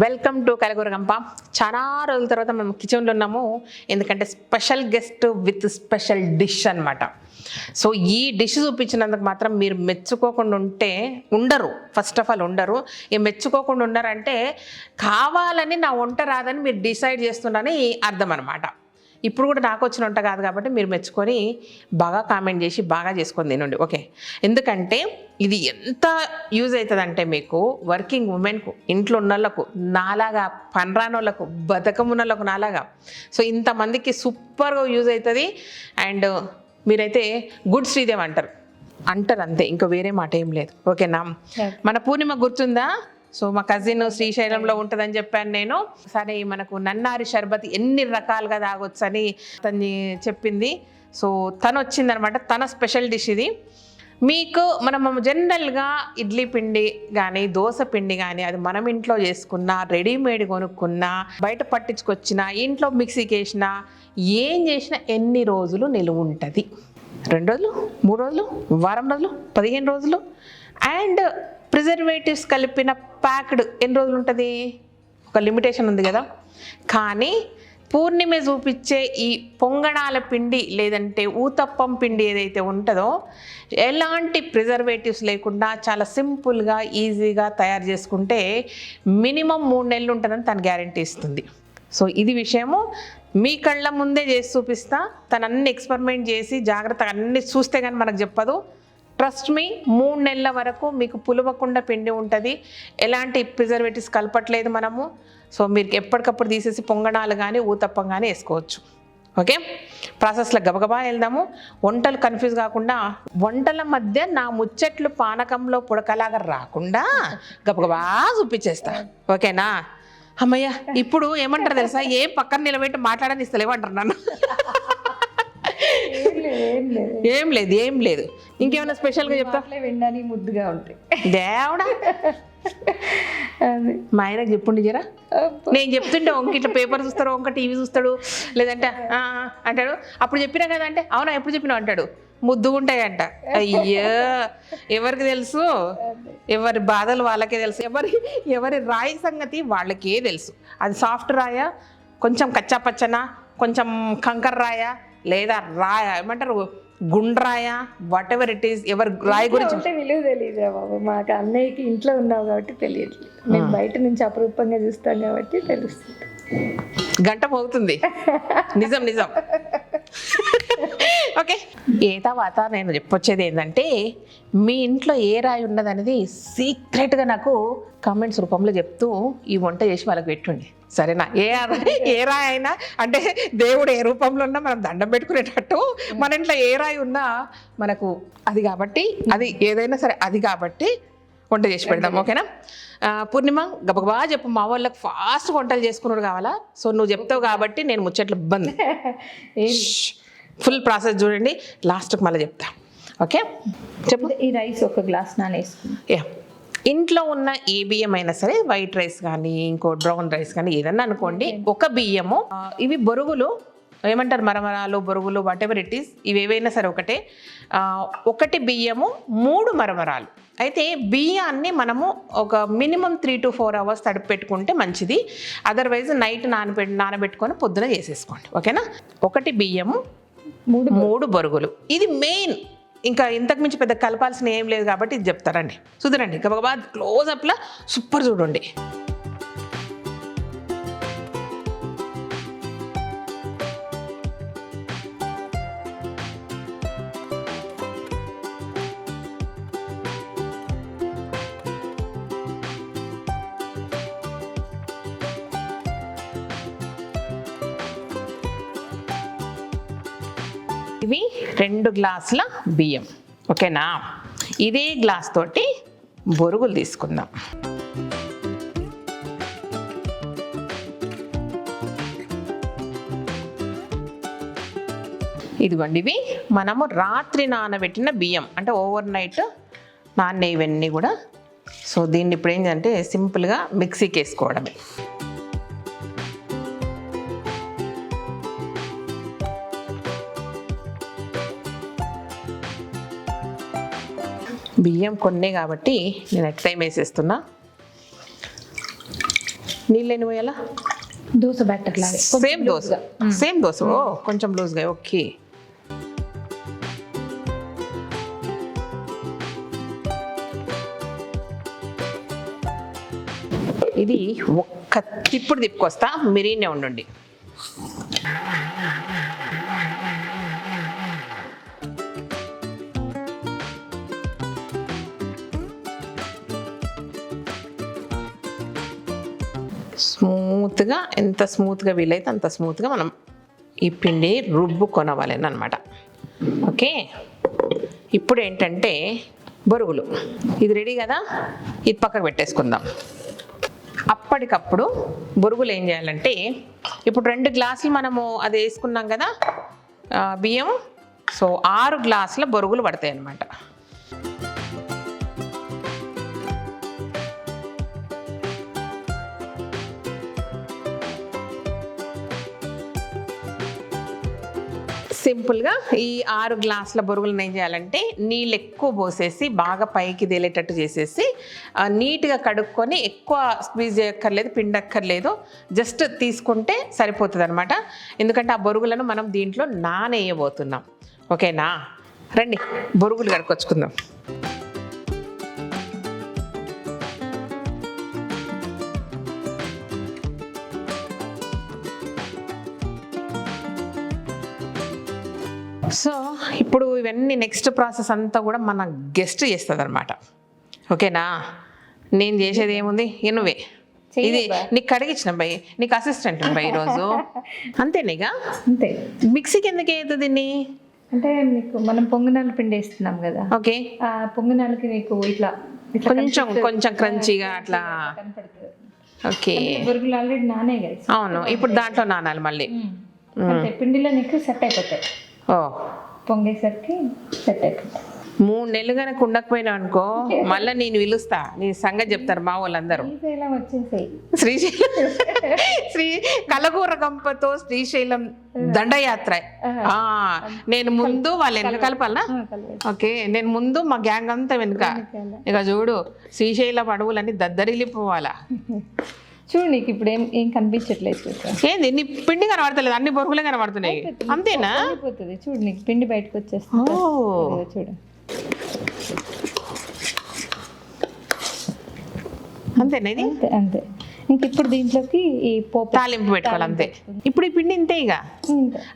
Welcome to Kalagooragampa. చాలా రోజుల తర్వాత మనం కిచెన్లో ఉన్నాము, ఎందుకంటే special guest with special dish అనమాట. సో ఈ డిష్ చూపించినందుకు మాత్రం మీరు మెచ్చుకోకుండా ఉండరు. ఫస్ట్ ఆఫ్ ఆల్ ఉండరు. మెచ్చుకోకుండా ఉన్నారంటే కావాలని నా వంట రాదని మీరు డిసైడ్ చేస్తున్నారని అర్థం అనమాట. ఇప్పుడు కూడా నాకు వచ్చిన వంట కాదు కాబట్టి మీరు మెచ్చుకొని బాగా కామెంట్ చేసి బాగా చేసుకొని తినండి, ఓకే? ఎందుకంటే ఇది ఎంత యూజ్ అవుతుందంటే మీకు వర్కింగ్ ఉమెన్కు, ఇంట్లో ఉన్న వాళ్ళకు, నాలాగా పనరానోళ్ళకు, బతకమున్నోళ్ళకు నాలాగా, సో ఇంతమందికి సూపర్గా యూజ్ అవుతుంది. అండ్ మీరైతే గుడ్ శ్రీదేవ్ అంటారు అంతే, ఇంకా వేరే మాట ఏం లేదు, ఓకేనా? మన పూర్ణిమ గుర్తుందా? సో మా కజిన్ శ్రీశైలంలో ఉంటుందని చెప్పాను నేను. సరే మనకు నన్నారి షర్బత్ ఎన్ని రకాలుగా తాగొచ్చు అని తను చెప్పింది. సో తను వచ్చిందనమాట, తన స్పెషల్ డిష్ ఇది. మీకు మనం జనరల్గా ఇడ్లీ పిండి కానీ దోశ పిండి కానీ అది మనం ఇంట్లో చేసుకున్నా, రెడీమేడ్ కొనుక్కున్నా, బయట పట్టించుకొచ్చినా, ఇంట్లో మిక్సీకి వేసినా, ఏం చేసినా ఎన్ని రోజులు నిలువ ఉంటుంది? 2 రోజులు, 3 రోజులు, వారం రోజులు, 15 రోజులు. అండ్ ప్రిజర్వేటివ్స్ కలిపిన ప్యాక్డ్ ఎన్ని రోజులు ఉంటుంది? ఒక లిమిటేషన్ ఉంది కదా. కానీ పూర్ణిమ చూపించే ఈ పొంగణాల పిండి లేదంటే ఊతప్పం పిండి ఏదైతే ఉంటుందో ఎలాంటి ప్రిజర్వేటివ్స్ లేకుండా చాలా సింపుల్గా ఈజీగా తయారు చేసుకుంటే మినిమం 3 నెలలు ఉంటుందని తను గ్యారంటీ ఇస్తుంది. సో ఇది విషయము మీ కళ్ళ ముందే చేసి చూపిస్తా. తను అన్ని ఎక్స్పెరిమెంట్ చేసి జాగ్రత్తగా అన్ని చూస్తే కానీ మనకు చెప్పదు. ట్రస్ట్ మీ, 3 నెలల వరకు మీకు పులవకుండా పిండి ఉంటుంది. ఎలాంటి ప్రిజర్వేటివ్స్ కలపట్లేదు మనము. సో మీరు ఎప్పటికప్పుడు తీసేసి పొంగణాలు కానీ ఊతప్పం కానీ వేసుకోవచ్చు, ఓకే? ప్రాసెస్లో గబగబా వెళ్దాము. వంటలు కన్ఫ్యూజ్ కాకుండా, వంటల మధ్య నా ముచ్చట్లు పానకంలో పుడకలాగా రాకుండా గబగబా చూపించేస్తా, ఓకేనా? అమ్మయ్య, ఇప్పుడు ఏమంటారు తెలుసా, ఏం పక్కన నిలబెట్టి మాట్లాడని ఇస్తలేమంటారు నన్ను. ఏం లేదు ఇంకేమైనా స్పెషల్గా చెప్తా? వినడానికి ముద్దుగా ఉంటాయి. దేవుడా, మా ఆయనకు చెప్పుండి జరా. నేను చెప్తుంటే వంక ఇట్లా పేపర్ చూస్తాడు, వంక టీవీ చూస్తాడు, లేదంటే అంటాడు. అప్పుడు చెప్పినా కదా అంటే, అవునా ఎప్పుడు చెప్పినావు అంటాడు. ముద్దుగుంటాయంట. అయ్యో, ఎవరికి తెలుసు? ఎవరి బాధలు వాళ్ళకే తెలుసు. ఎవరి రాయి సంగతి వాళ్ళకే తెలుసు. అది సాఫ్ట్ రాయా, కొంచెం కచ్చా పచ్చనా, కొంచెం కంకర రాయా, లేదా రాయ ఏమంటారు గుండ్రాయ, వాట్ ఎవర్ ఇట్ ఈస్, ఎవరు రాయి గురించి విలువ తెలియదు బాబు. మాకు అన్నయ్యకి ఇంట్లో ఉన్నావు కాబట్టి తెలియట్లేదు. మేము బయట నుంచి అపరూపంగా చూస్తాం కాబట్టి తెలుస్తుంది. గంట పోతుంది. నిజం ఓకే. ఏ తర్వాత నేను చెప్పొచ్చేది ఏంటంటే, మీ ఇంట్లో ఏ రాయి ఉన్నదనేది సీక్రెట్గా నాకు కామెంట్స్ రూపంలో చెప్తూ ఈ వంట చేసి వాళ్ళకి పెట్టుండి, సరేనా? ఏ రాయి అయినా అంటే దేవుడు ఏ రూపంలో ఉన్నా మనం దండం పెట్టుకునేటట్టు మన ఇంట్లో ఏ రాయి ఉన్నా మనకు అది కాబట్టి, అది ఏదైనా సరే అది కాబట్టి వంట చేసి పెడదాం, ఓకేనా? పూర్ణిమ గబగబా చెప్పు, మా వాళ్ళకి ఫాస్ట్ వంటలు చేసుకున్నాడు కావాలా. సో నువ్వు చెప్తావు కాబట్టి నేను ముచ్చట్లు ఇబ్బంది. ఫుల్ ప్రాసెస్ చూడండి, లాస్ట్కి మళ్ళీ చెప్తా, ఓకే? చెప్పు. ఈ రైస్ ఒక గ్లాస్ నానేసుకున్నా. ఇంట్లో ఉన్న ఏ బియ్యం అయినా సరే, వైట్ రైస్ కానీ ఇంకో బ్రౌన్ రైస్ కానీ ఏదన్నా అనుకోండి, ఒక బియ్యము. ఇవి బొరుగులు ఏమంటారు, మరమరాలు, బొరుగులు, వాట్ ఎవర్ ఇట్ ఈస్, ఇవి ఏవైనా సరే ఒకటే. 1 బియ్యము 3 మరమరాలు. అయితే బియ్యాన్ని మనము ఒక మినిమం 3 to 4 hours తడిపి పెట్టుకుంటే మంచిది. అదర్వైజ్ నైట్ నానబెట్టుకొని పొద్దున చేసేసుకోండి, ఓకేనా? 1 బియ్యము 3 బొరుగులు. ఇది మెయిన్, ఇంకా ఇంతకు మించి పెద్ద కలపాల్సిన ఏం లేదు కాబట్టి ఇది చెప్తారండి. చూద్దండి గబగబా క్లోజ్అప్లా సూపర్ చూడండి. ఇవి 2 గ్లాసుల బియ్యం, ఓకేనా? ఇదే గ్లాస్ తోటి బొరుగులు తీసుకుందాం. ఇదిగోండి, ఇవి మనము రాత్రి నానబెట్టిన బియ్యం, అంటే ఓవర్ నైట్ నాన్నే ఇవన్నీ కూడా. సో దీన్ని ఇప్పుడు ఏంటంటే సింపుల్గా మిక్సీకి వేసుకోవడమే. బియ్యం కొన్నే కాబట్టి నేను ఎట్ టైం వేసేస్తున్నా. నీళ్ళు ఎన్ని పోయాలా? దోశ బ్యాటర్ లాగా. సేమ్ దోశ. ఓ కొంచెం లూజ్గా. ఓకే. ఇది ఒక్క తిప్పుడు తిప్పుకొస్తా, మీరీనే ఉండండి. స్మూత్గా, ఎంత స్మూత్గా వీలైతే అంత స్మూత్గా మనం ఈ పిండి రుబ్బుకొనవాలి అన్నమాట. ఓకే. ఇప్పుడు ఏంటంటే బొరుగులు, ఇది రెడీ కదా, ఇది పక్కకు పెట్టేసుకుందాం. అప్పటికప్పుడు బొరుగులు ఏం చేయాలంటే, ఇప్పుడు 2 గ్లాసులు మనము అది వేసుకున్నాం కదా బియ్యం, సో 6 గ్లాసుల బొరుగులు పడతాయి అన్నమాట. సింపుల్గా ఈ 6 గ్లాసుల బొరుగులను ఏం చేయాలంటే, నీళ్ళు ఎక్కువ పోసేసి బాగా పైకి తేలేటట్టు చేసేసి నీట్గా కడుక్కొని, ఎక్కువ స్క్వీజ్ చేయక్కర్లేదు, పిండక్కర్లేదు, జస్ట్ తీసుకుంటే సరిపోతుంది అనమాట. ఎందుకంటే ఆ బొరుగులను మనం దీంట్లో నానేయబోతున్నాం. ఓకేనా? రండి బొరుగులు కడుక్కొచ్చుకుందాం. సో ఇప్పుడు ఇవన్నీ నెక్స్ట్ ప్రాసెస్ అంతా కూడా మన గెస్ట్ చేస్తుంది అనమాట. ఓకేనా? నేను చేసేది ఏముంది, నువ్వే ఇది నీకు కడిగించిన బై, నీకు అసిస్టెంట్ బై ఈరోజు. అంతేనేగా? అంతే. మిక్సీకి ఎందుకు వేయదు దీన్ని అంటే, మీకు మనం పొంగనాలు పిండి వేస్తున్నాం కదా. ఓకే. ఆ పొంగనాలకి మీకు ఇట్లా కొంచెం క్రంచీగా అట్లా కనపడుతుంది. ఓకే. బొరుగులు ఆల్రెడీ నానే కదా. అవును, ఇప్పుడు దాంట్లో నానాలి మళ్ళీ. అంటే పిండిలో నీకు సెట్ అయిపోతాయి. ఓ, పొంగేసరికి సెట్ అయిపోతాయి. 3 నెలలు కనుక ఉండకపోయినా అనుకో, మళ్ళీ నేను పిలుస్తా, నీ సంగతి చెప్తారు మా వాళ్ళందరూ. శ్రీశైలం వచ్చేసాయి. కలగూర గంపతో శ్రీశైలం దండయాత్ర. నేను ముందు వాళ్ళు వెనక కలపాలా? ఓకే, నేను ముందు మా గ్యాంగ్ అంతా వెనుక. ఇక చూడు, శ్రీశైలం అడవులన్నీ దద్దరిల్లిపోవాలా. చూడు, నీకు ఇప్పుడు ఏం కనిపించట్లేదు. ఏంది నీ పిండి కనబడతలేదు, అన్ని బొరుగులే కనబడుతున్నాయి. అంతేనా? చూడు, నీకు పిండి బయటకు వచ్చేస్తుంది. చూడు, అంతేనా? ఇది అంతే. ఇంక ఇప్పుడు దీంట్లోకి ఈ పోపు తాలింపు పెట్టుకోవాలి అంతే. ఇప్పుడు ఈ పిండి ఇంతే ఇక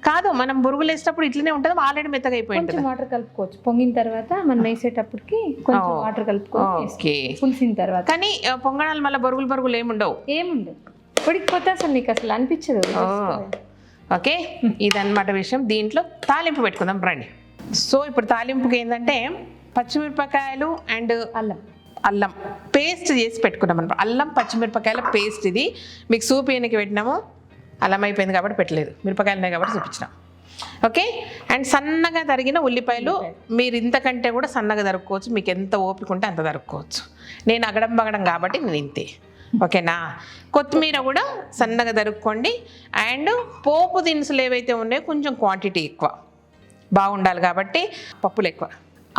కాదు, మనం బొరుగులు వేసేటప్పుడు ఇట్లనే ఉంటుంది, ఆల్రెడీ మెత్తగా అయిపోయి ఉంటుంది. వాటర్ కలుపుకోవచ్చు. పొంగిన తర్వాత మనం వేసేటప్పటికి కొంచెం వాటర్ కలుపుకోవచ్చు పులిసిన తర్వాత. కానీ పొంగనాలు మళ్ళీ బొరుగులు ఏముండవు. ఉడికిపోతే అసలు నీకు అసలు అనిపించదు. ఓకే, ఇదన్నమాట విషయం. దీంట్లో తాలింపు పెట్టుకుందాం రండి. సో ఇప్పుడు తాలింపుకి ఏంటంటే, పచ్చిమిరపకాయలు అండ్ అల్లం పేస్ట్ చేసి పెట్టుకున్నాం అనమాట. అల్లం పచ్చిమిరపకాయల పేస్ట్. ఇది మీకు సూప్ ఏనికి పెట్టినాము, అల్లం అయిపోయింది కాబట్టి పెట్టలేదు, మిరపకాయలు ఉన్నాయి కాబట్టి చూపించినాం. ఓకే. అండ్ సన్నగా తరిగిన ఉల్లిపాయలు, మీరు ఇంతకంటే కూడా సన్నగా తరుక్కోవచ్చు, మీకు ఎంత ఓపిక ఉంటే అంత తరుక్కోవచ్చు. నేను అగడం బగడం కాబట్టి నేను ఇంతే. ఓకేనా? కొత్తిమీర కూడా సన్నగా తరుక్కోండి. అండ్ పోపు దినుసులు ఏవైతే ఉన్నాయో కొంచెం క్వాంటిటీ ఎక్కువ, బాగుండాలి కాబట్టి పప్పులు ఎక్కువ.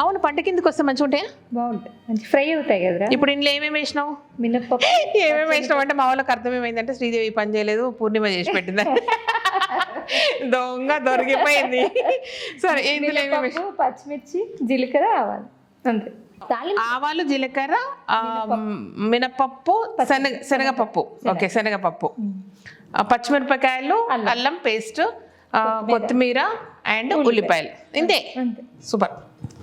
అవును, పంట కిందకి వస్తే మంచిగా ఉంటాయా? బాగుంటాయి, మంచి ఫ్రై అవుతాయి కదా. ఇప్పుడు ఇంట్లో ఏమేమి వేసినావు? మినప్పప్పు. ఏమేమి వేసినావు అంటే మా వాళ్ళకి అర్థం ఏమైందంటే, శ్రీదేవి పని చేయలేదు, పూర్ణిమ చేసి పెట్టింది. దొంగ దొరికిపోయింది. సరే, ఇందులో ఏమేమి? పచ్చిమిర్చి, జీలకర్ర, ఆవాలు, అంతే. ఆవాలు, జీలకర్ర, మినపప్పు, శనగపప్పు. ఓకే, శనగపప్పు, పచ్చిమిరపకాయలు, అల్లం పేస్ట్, కొత్తిమీర అండ్ ఉల్లిపాయలు. ఇంతే. సూపర్.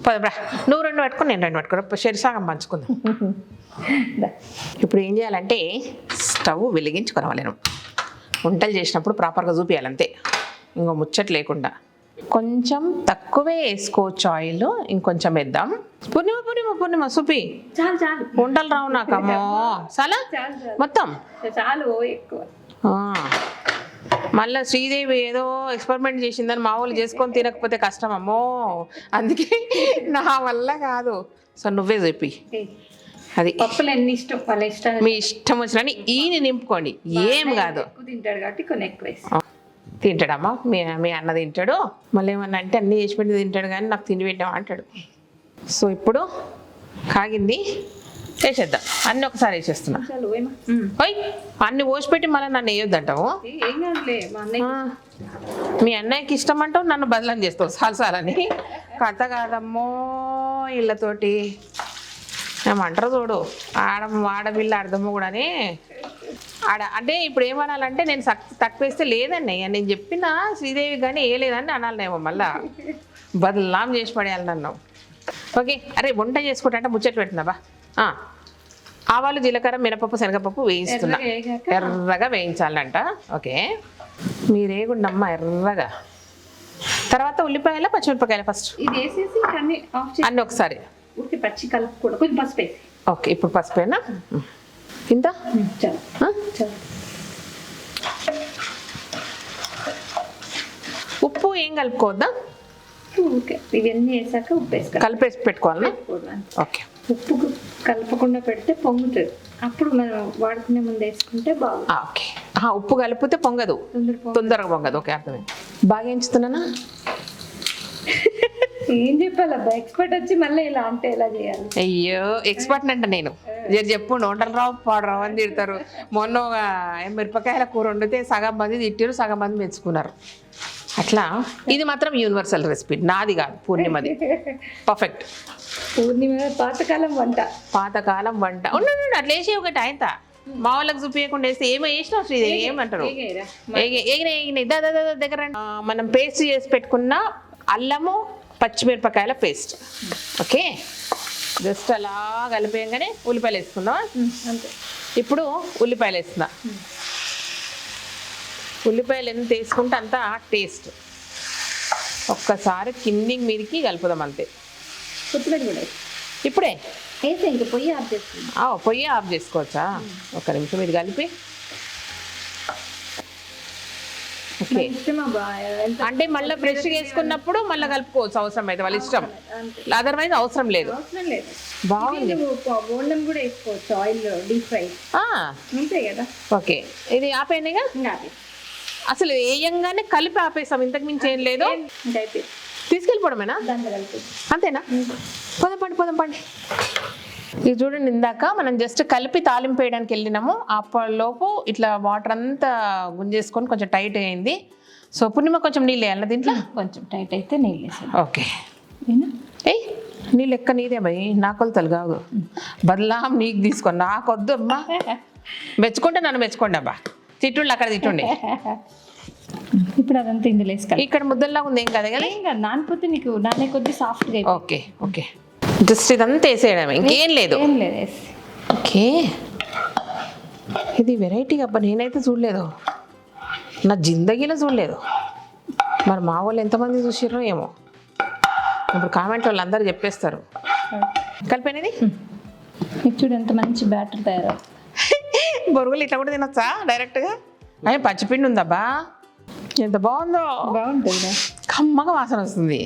పదబ్రా, నువ్వు 2 పెట్టుకో, నేను 2 పెట్టుకో, షెరిసాగం పంచుకుందాం. ఇప్పుడు ఏం చేయాలంటే, స్టవ్ వెలిగించుకోవాలి. నేను వంటలు చేసినప్పుడు ప్రాపర్గా చూపించాలంతే, ఇంకో ముచ్చట లేకుండా. కొంచెం తక్కువే వేసుకోవచ్చు ఆయిల్, ఇంకొంచెం వేద్దాం. పూర్ణిమ సూపి చాలు, వంటలు రావు నాకు. అమ్మో, చాలా మొత్తం చాలు, ఎక్కువ. మళ్ళీ శ్రీదేవి ఏదో ఎక్స్పెరిమెంట్ చేసిందని మా వాళ్ళు చేసుకొని తినకపోతే కష్టం. అమ్మో, అందుకే నా వల్ల కాదు. సో నువ్వే చెప్పి, అది పప్పులు ఎన్ని ఇష్టం వాళ్ళ ఇష్టం, మీ ఇష్టం వచ్చిన ఈయన నింపుకోండి, ఏం కాదు. తింటాడు కాబట్టి కొన్ని ఎక్కువ తింటాడమ్మా, మీ అన్న తింటాడు. మళ్ళీ ఏమన్నా అంటే అన్నీ చేసి పెట్టి తింటాడు, కానీ నాకు తిండి పెట్టావా అంటాడు. సో ఇప్పుడు కాగింది, వేసేద్దాం, అన్నీ ఒకసారి వేసేస్తున్నా. ఓయ్ అన్ని పోసిపెట్టి మళ్ళీ నన్ను వేయొద్దంటావు. మీ అన్నయ్యకి ఇష్టం అంటావు, నన్ను బదలం చేస్తావు సాలసాలని. కథ కాదమ్మో ఇళ్ళతోటి ఏమంటారు చూడు. ఆడపిల్ల అర్థము కూడాని అంటే ఇప్పుడు ఏమనాలంటే నేను తక్కువ వేస్తే లేదన్నయ్య నేను చెప్పిన శ్రీదేవి కానీ వేయలేదని అనాలనేమో, మళ్ళా బదలాం చేసి పడేయాలి నన్ను. ఓకే అరే వంట చేసుకుంటా ముచ్చట పెట్టినావా. ఆవాలు జీలకర్ర మినపప్పు శనగపప్పు వేయిస్తున్నా, ఎర్రగా వేయించాలంట. ఓకే మీరు వేయకుండమ్మా ఎర్రగా. తర్వాత ఉల్లిపాయల పచ్చిమిరపకాయలు ఫస్ట్ అన్నీ ఒకసారి పచ్చి కలుపుకోవడం, కొంచెం పసుపు వేసి. ఓకే ఇప్పుడు పసుపేనా ఇంత. ఉప్పు ఏం కలుపుకోవద్దా? ఇవన్నీ వేసాక ఉప్పు వేసి కలిపేసి పెట్టుకోవాలా? ఓకే ఉప్పు కలపకుండా పెడితే పొంగుతుంది, అప్పుడు మనం వాడుకునే ముందు వేసుకుంటే బాగుంది. ఓకే ఉప్పు కలిపితే పొంగదు, తొందరగా పొంగదు. ఓకే అర్థమైంది. బాగా ఎంచుతున్నానా? ఏం చెప్పాలబ్బా, ఎక్స్పర్ట్ వచ్చి మళ్ళీ ఇలా అంటే ఎలా చేయాలి? అయ్యో ఎక్స్పర్ట్ అంట నేను. చెప్పు వంటలు రావు పాడరావు అని తిడతారు. మొన్న మిరపకాయల కూర వండితే సగం మంది తిట్టారు, సగం మంది మెచ్చుకున్నారు. అట్లా ఇది మాత్రం యూనివర్సల్ రెసిపీ, నాది కాదు పూర్ణిమది. పర్ఫెక్ట్. పూర్ణిమ పాతకాలం వంట ఉండండి. అట్లా వేసి ఒకటి ఆయన మా వాళ్ళకి చూపించకుండా వేస్తే ఏమో వేసినావు శ్రీదేవి ఏమంటారు. దగ్గర మనం పేస్ట్ చేసి పెట్టుకున్న అల్లము పచ్చిమిరపకాయల పేస్ట్. ఓకే జస్ట్ అలా కలిపేయగానే ఉల్లిపాయలు వేసుకుందాం. ఇప్పుడు ఉల్లిపాయలు వేస్తున్నా. ఉల్లిపాయలు ఎంత వేసుకుంటే అంత టేస్ట్. ఒక్కసారి కిందికి మీదికి కలుపుదాం అంతే. కొత్తిమీర కూడా ఇప్పుడే వేస్తే ఇంకా పొయ్యి ఆఫ్ చేసుకుందాం. పొయ్యి ఆఫ్ చేసుకోవచ్చా? ఒక్క నిమిషం ఇది కలిపి. ఓకే అంటే మళ్ళీ ఫ్రెష్ వేసుకున్నప్పుడు మళ్ళీ కలుపుకోవచ్చు అవసరం అయితే, వాళ్ళ ఇష్టం. అదర్వైజ్ అవసరం లేదు. బాగుంది. బోండం కూడా వేసుకోవచ్చు, ఆయిల్ డీప్ ఫ్రై అంతే కదా. ఓకే ఇది ఆపేనేగా, అసలు వేయంగానే కలిపి ఆపేసాం, ఇంతకు మించి ఏం లేదు. తీసుకెళ్ళిపోవడమేనా? అంతేనా? పోదాం. ఇది చూడండి, ఇందాక మనం జస్ట్ కలిపి తాలింపు వేయడానికి వెళ్ళినాము, అప్పటిలోపు ఇట్లా వాటర్ అంతా గుంజేసుకొని కొంచెం టైట్ అయింది. సో పూర్ణిమ కొంచెం నీళ్ళు వేయాలి దీంట్లో. కొంచెం టైట్ అయితే నీళ్ళు వేసాను. ఓకే ఏయ్ నీళ్ళు ఎక్క నీదే భయ్, నా కొలతలు కాదు. బదలాం నీకు తీసుకో, నాకొద్దు అమ్మా. మెచ్చుకుంటే నన్ను మెచ్చుకోండి అబ్బా, తిట్టుండి అక్కడ తిట్టుండి. ఇప్పుడు అదంతా ఇందులో వేసుకోవాలి. ఇక్కడ ముద్దల్లా ఉంది ఏం కదా కదా, ఇంకా నానిపోతే నీకు నానే కొద్ది సాఫ్ట్గా. ఓకే జస్ట్ ఇదంతా వేసేయడమే, ఇంకేం లేదు. ఓకే ఇది వెరైటీగా అబ్బా, నేనైతే చూడలేదు, నా జిందగీలో చూడలేదు. మరి మా వాళ్ళు ఎంతమంది చూసిర్రో ఏమో, ఇప్పుడు కామెంట్ వాళ్ళు అందరూ చెప్పేస్తారు. కలిపినది చూడు ఎంత మంచి బ్యాటర్ తయారు. బొరుగులు ఇట్లా కూడా తినొచ్చా డైరెక్ట్గా? అయ్యే పచ్చిపిండి ఉందబ్బా, ఎంత బాగుంటుంది, కమ్మగా వాసన వస్తుంది.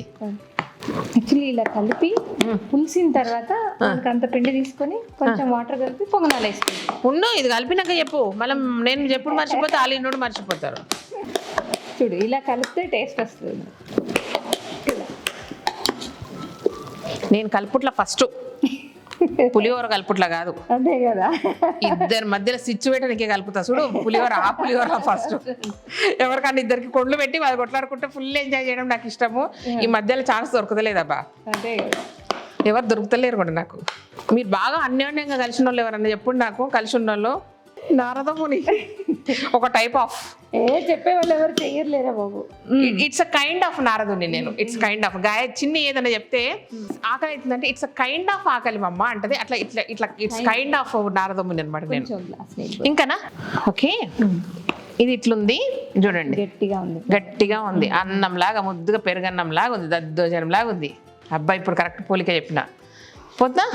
యాక్చువల్లీ ఇలా కలిపి పులిసిన తర్వాత అంత పిండి తీసుకొని కొంచెం వాటర్ కలిపి పొంగనాలు వేసుకుంటాం. ఇది కలిపినాక చెప్పు, మళ్ళీ నేను చెప్పుడు మర్చిపోతే వాళ్ళు ఇంటి మర్చిపోతారు. చూడు ఇలా కలిపితే టేస్ట్ వస్తుంది. నేను కలుపుట్లా ఫస్ట్, పులిహోర కలుపుట్లా కాదు. అదే కదా, ఇద్దరి మధ్యలో సిచ్యువేషన్కే కలుపుతా చూడు. పులిహోర ఫస్ట్. ఎవరికన్నా ఇద్దరికి కొండ్లు పెట్టి వాళ్ళు కొట్లాడుకుంటే ఫుల్ ఎంజాయ్ చేయడం నాకు ఇష్టము. ఈ మధ్యలో ఛాన్స్ దొరకలేదబ్బా, ఎవరు దొరుకుతలేరు కూడా నాకు. మీరు బాగా అన్యోన్యంగా కలిసిన వాళ్ళు ఎవరన్నా చెప్పండి నాకు. కలిసి ఉన్న వాళ్ళు నారదముని ఒక టైప్ ఆఫ్ చెప్పేవాళ్ళు ఎవరు చెయ్యలేరా బాబు. ఇట్స్ అ కైండ్ ఆఫ్ నారదుని నేను. ఇట్స్ కైండ్ ఆఫ్ చిన్ని ఏదైనా చెప్తే ఆకలి అవుతుందంటే ఇట్స్ అ కైండ్ ఆఫ్ ఆకలి మమ్మ అంటది. అట్లా ఇట్లా ఇట్స్ కైండ్ ఆఫ్ నారదముని అనమాట నేను. ఇంకానా? ఓకే ఇది ఇట్లుంది చూడండి, గట్టిగా ఉంది, అన్నంలాగా ముద్దుగా పెరుగన్నం లాగా ఉంది, దద్దోజనం లాగా ఉంది. అబ్బాయి ఇప్పుడు కరెక్ట్ పోలిక చెప్పిన. పోతా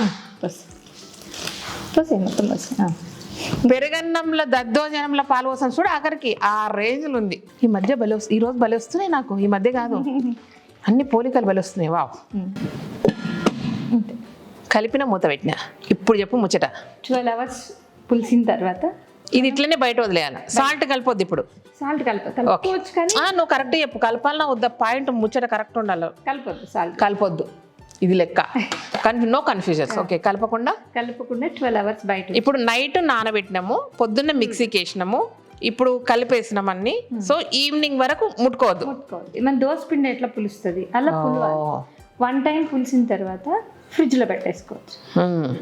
పెరుగన్నంలో దద్దోజనంలో పాలు పోసాను చూడు, ఆఖరికి ఆ రేంజ్లు ఉంది. ఈ మధ్య ఈ రోజు బలి వస్తున్నాయి నాకు, ఈ మధ్య కాదు అన్ని పోలికలు బలి వస్తున్నాయి. వావ్. కలిపిన మూత పెట్టిన. ఇప్పుడు చెప్పు ముచ్చట. 12 hours పులిసిన తర్వాత ఇది ఇట్లనే బయట వదిలేయాలి. సాల్ట్ కలిపొద్దు ఇప్పుడు. సాల్ట్ కలపొచ్చు కానీ నువ్వు కరెక్ట్ చెప్పు, కలపాలన్నా వద్దా? పాయింట్ ముచ్చట కరెక్ట్ ఉండాలి. కలపొద్దు. ఇది లెక్క. No confusions. ఓకే, కలపకుండా 12 అవర్స్ బయట. ఇప్పుడు నైట్ నానబెట్టినాము, పొద్దున్న మిక్సీకి వేసినాము, ఇప్పుడు కలిపేసినాం అన్ని. సో ఈవినింగ్ వరకు ముట్టుకోవద్దు. మన దోశ పిండి ఎట్లా పులుస్తుంది అలా పులవాలి. 1 టైం పులిసిన తర్వాత ఫ్రిడ్జ్లో పెట్టేసుకోవచ్చు.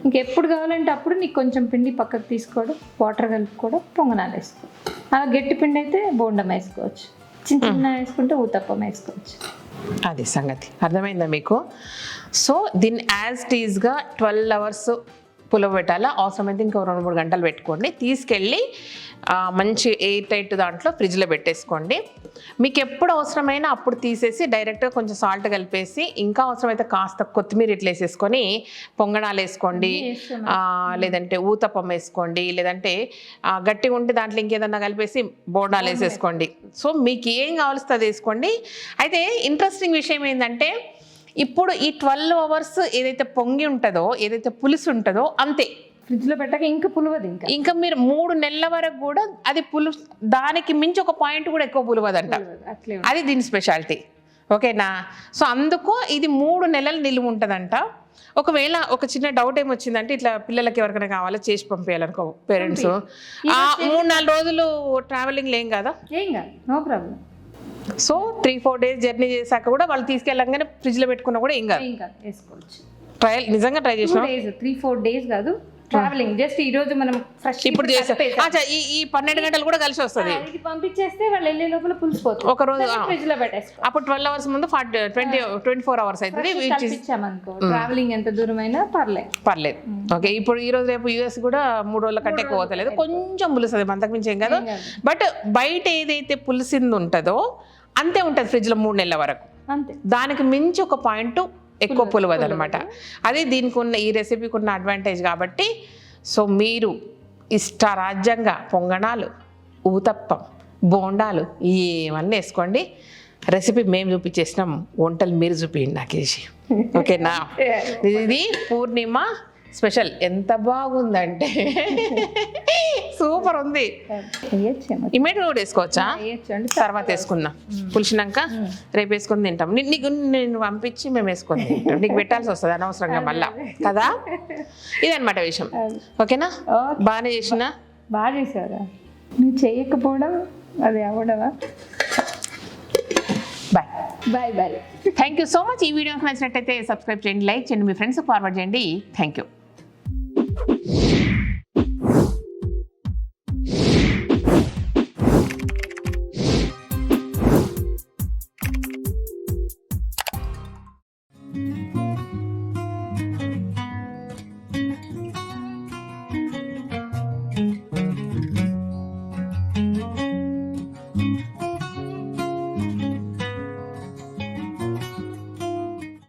ఇంకెప్పుడు కావాలంటే అప్పుడు నీకు కొంచెం పిండి పక్కకు తీసుకోవడం, వాటర్ కలుపుకోవడం, పొంగనాలు వేసుకోవడం. అలా గట్టి పిండి అయితే బోండం వేసుకోవచ్చు, చిన్న చిన్న వేసుకుంటే ఊతప్పం వేసుకోవచ్చు. అది సంగతి అర్థమైందా మీకు? సో దీన్ని యాజ్ టీజ్గా 12 అవర్స్ పులవబెట్టాలా. అవసరమైతే ఇంకో 2-3 గంటలు పెట్టుకోండి. తీసుకెళ్ళి మంచి ఎయిర్ టైట్ దాంట్లో ఫ్రిడ్జ్లో పెట్టేసుకోండి. మీకు ఎప్పుడు అవసరమైనా అప్పుడు తీసేసి డైరెక్ట్గా కొంచెం సాల్ట్ కలిపేసి, ఇంకా అవసరమైతే కాస్త కొత్తిమీర ఇట్లా వేసేసుకొని పొంగనాలు వేసుకోండి, లేదంటే ఊతప్పం వేసుకోండి, లేదంటే గట్టిగా ఉంటే దాంట్లో ఇంకేదన్నా కలిపేసి బోండాలు వేసేసుకోండి. సో మీకు ఏం కావాల్సి అది వేసుకోండి. అయితే ఇంట్రెస్టింగ్ విషయం ఏంటంటే ఇప్పుడు ఈ 12 అవర్స్ ఏదైతే పొంగి ఉంటుందో, ఏదైతే పులుసు ఉంటుందో అంతే. ఫ్రిడ్జ్లో పెట్టాక ఇంకా పులవదు. ఇంకా మీరు 3 నెలల వరకు కూడా అది పులుసు, దానికి మించి ఒక పాయింట్ కూడా ఎక్కువ పులవదంట. అది దీని స్పెషాలిటీ. ఓకేనా? సో అందుకు ఇది 3 నెలలు నిలువ ఉంటుందంట. ఒకవేళ ఒక చిన్న డౌట్ ఏమొచ్చిందంటే, ఇట్లా పిల్లలకి ఎవరికైనా కావాలో చేసి పంపేయాలనుకో పేరెంట్స్, 3-4 రోజులు ట్రావెలింగ్ ఏం కదా, ఏం కాదు, no problem. So 3-4 days journey చేశాక కూడా వాళ్ళు తీసుకెళ్ళంగానే ఫ్రిడ్జ్లో పెట్టుకున్నా కూడా ఏం కాదు, వేసుకోవచ్చు. ట్రయల్ నిజంగా ట్రై చేసినా 3-4 డేస్ కాదు ట్రావెలింగ్. జస్ట్ ఈ రోజు మనం ఫ్రెష్ ఇప్పుడు చేసాం, ఈ 12 గంటలు కూడా కలిసి వస్తుంది. ఇది పంపించేస్తే వాళ్ళు వెళ్ళే లోపల పులిసిపోతుంది. ఒక రోజు ఫ్రిడ్జ్ లో పెట్టేసుకో. అప్పుడు 12 అవర్స్ ముందు 24 అవర్స్ అవుతుంది. పంపించామనుకో ట్రావెలింగ్ ఎంత దూరమైనా పర్లేదు. ఓకే, ఇప్పుడు ఈ రోజు రేపు యూఎస్ కూడా 3 రోజుల కంటే ఎక్కువ పోతలేదు, కొంచెం పులుస్తుంది, అంతకు మించి ఏం కాదు. బట్ బయట ఏదైతే పులిసింది ఉంటుందో అంతే ఉంటుంది ఫ్రిడ్జ్లో 3 నెలల వరకు. అంతే, దానికి మించి ఒక పాయింట్ ఎక్కువ పులవదు అనమాట. అది దీనికి ఉన్న, ఈ రెసిపీకి ఉన్న అడ్వాంటేజ్ కాబట్టి. సో మీరు ఇష్టారాజ్యంగా పొంగనాలు, ఊతప్పం, బోండాలు ఏమన్నా వేసుకోండి. రెసిపీ మేము చూపించేసినాం, వంటలు మీరు చూపించండి నాకేసి. ఓకేనా? ఇది పూర్ణిమ స్పెషల్. ఎంత బాగుందంటే సూపర్ ఉంది. ఇమీడియట్ కూడా వేసుకోవచ్చా? తర్వాత వేసుకుందాం, పులిసినాక రేపు వేసుకొని తింటాం. నీకు నేను పంపించి మేము వేసుకొని తింటాం, నీకు పెట్టాల్సి వస్తుంది అనవసరంగా మళ్ళా కదా. ఇదనమాట విషయం. ఓకేనా? బాగానే చేసినా? బాగా చేసారా? నువ్వు చేయకపోవడం అది అవడమా? Bye. Thank you so much. ఈ వీడియోకి నచ్చినట్టయితే సబ్స్క్రైబ్ చేయండి, లైక్ చేయండి, మీ ఫ్రెండ్స్కి ఫార్వర్డ్ చేయండి. Thank you.